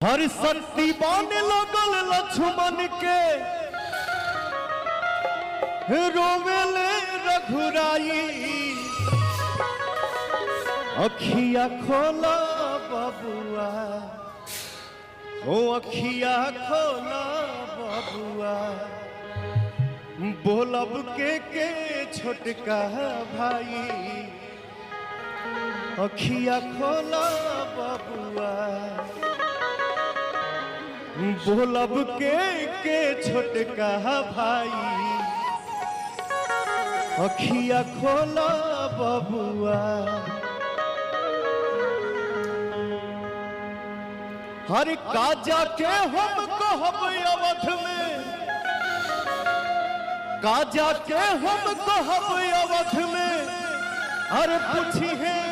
हर शक्ति बाने लगल लक्ष्मण के रोवेले रघुराई। अखिया खोला बबुआ, ओ अखिया खोला बबुआ, बोलब के छोटका भाई। अखिया खोला बबुआ, बोलब के छोटका भाई। अखिया खोला बबुआ। हर काजा के हम कहब अवध में, काजा के हम कहब अवध में। अरे पूछी है